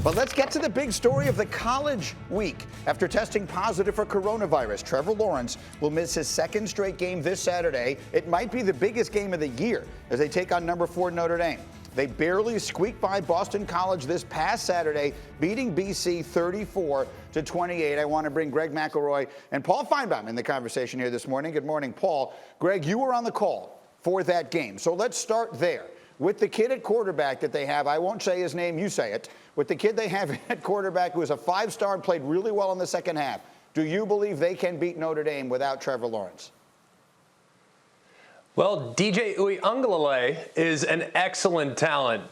But let's get to the big story of the college week. After testing positive for coronavirus, Trevor Lawrence will miss his second straight game this Saturday. It might be the biggest game of the year as they take on number 4 Notre Dame. They barely squeaked by Boston College this past Saturday, beating BC 34-28. I want to bring Greg McElroy and Paul Feinbaum in the conversation here this morning. Good morning, Paul. Greg, you were on the call for that game. So let's start there. With the kid at quarterback that they have, I won't say his name, you say it. With the kid they have at quarterback who is a 5-star and played really well in the second half, do you believe they can beat Notre Dame without Trevor Lawrence? Well, D.J. Uiagalelei is an excellent talent.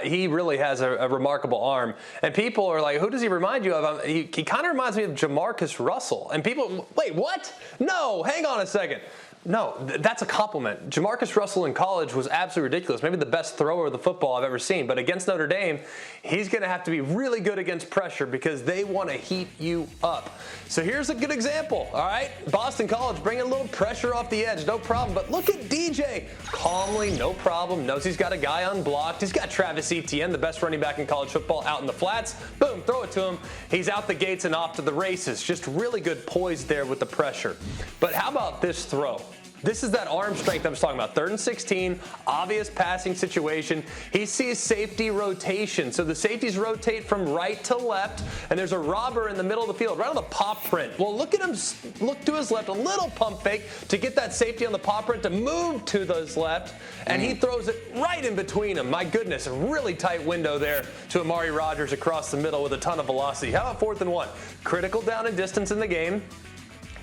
He really has a remarkable arm. And people are like, who does he remind you of? He kind of reminds me of Jamarcus Russell. And people, wait, what? No, hang on a second. No, that's a compliment. Jamarcus Russell in college was absolutely ridiculous. Maybe the best thrower of the football I've ever seen. But against Notre Dame, he's going to have to be really good against pressure because they want to heat you up. So here's a good example, all right? Boston College bringing a little pressure off the edge, no problem. But look at DJ. Calmly, no problem. Knows he's got a guy unblocked. He's got Travis Etienne, the best running back in college football, out in the flats. Boom, throw it to him. He's out the gates and off to the races. Just really good poise there with the pressure. But how about this throw? This is that arm strength I was talking about. 3rd and 16, obvious passing situation. He sees safety rotation. So the safeties rotate from right to left, and there's a robber in the middle of the field, right on the pop print. Well, look at him look to his left, a little pump fake to get that safety on the pop print to move to his left, and he throws it right in between them. My goodness, a really tight window there to Amari Rodgers across the middle with a ton of velocity. How about 4th and 1? Critical down and distance in the game.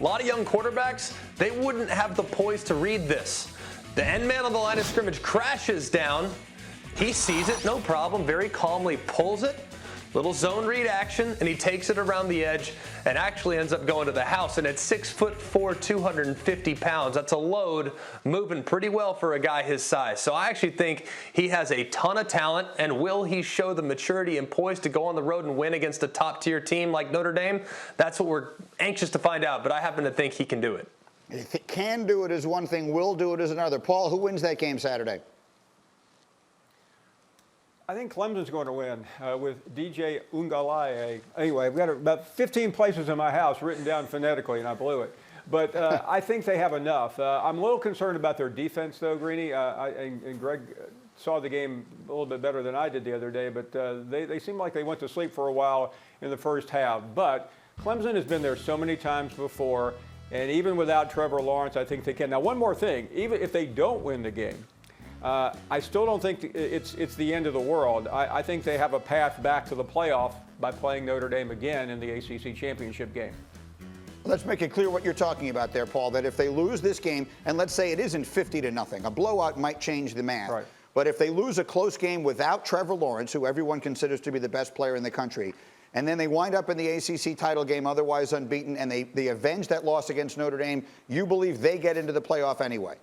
A lot of young quarterbacks, they wouldn't have the poise to read this. The end man on the line of scrimmage crashes down. He sees it, no problem, very calmly pulls it. Little zone read action, and he takes it around the edge and actually ends up going to the house. And at 6'4", 250 pounds, that's a load moving pretty well for a guy his size. So I actually think he has a ton of talent, and will he show the maturity and poise to go on the road and win against a top-tier team like Notre Dame? That's what we're anxious to find out, but I happen to think he can do it. If he can do it is one thing, will do it is another. Paul, who wins that game Saturday? I think Clemson's going to win with D.J. Uiagalelei. Anyway, I've got about 15 places in my house written down phonetically, and I blew it. But I think they have enough. I'm a little concerned about their defense, though, Greeny. And Greg saw the game a little bit better than I did the other day, but they seemed like they went to sleep for a while in the first half. But Clemson has been there so many times before, and even without Trevor Lawrence, I think they can. Now, one more thing. Even if they don't win the game, I still don't think it's the end of the world. I think they have a path back to the playoff by playing Notre Dame again in the ACC championship game. Let's make it clear what you're talking about there, Paul, that if they lose this game, and let's say it isn't 50-0, a blowout might change the math. Right. But if they lose a close game without Trevor Lawrence, who everyone considers to be the best player in the country, and then they wind up in the ACC title game otherwise unbeaten, and they avenge that loss against Notre Dame, you believe they get into the playoff anyway?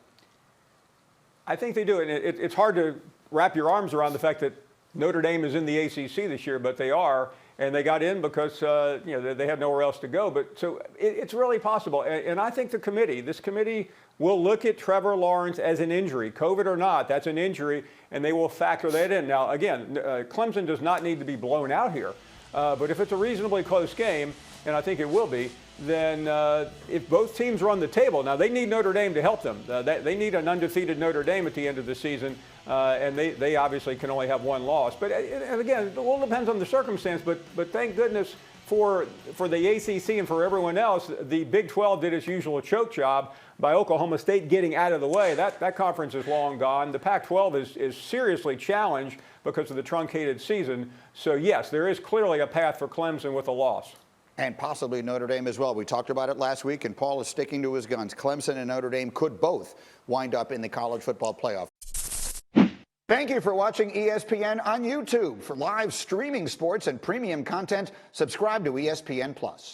I think they do. And it's hard to wrap your arms around the fact that Notre Dame is in the ACC this year, but they are. And they got in because they had nowhere else to go. But so it's really possible. And I think this committee will look at Trevor Lawrence as an injury, COVID or not. That's an injury, and they will factor that in. Now, again, Clemson does not need to be blown out here. But if it's a reasonably close game, and I think it will be, then if both teams run the table, now they need Notre Dame to help them. They need an undefeated Notre Dame at the end of the season, and they obviously can only have one loss. But and again, it all depends on the circumstance. But thank goodness for the ACC and for everyone else, the Big 12 did its usual choke job by Oklahoma State getting out of the way. That conference is long gone. The Pac-12 is seriously challenged because of the truncated season. So yes, there is clearly a path for Clemson with a loss. And possibly Notre Dame as well. We talked about it last week, and Paul is sticking to his guns. Clemson and Notre Dame could both wind up in the college football playoff. Thank you for watching ESPN on YouTube. For live streaming sports and premium content, subscribe to ESPN+.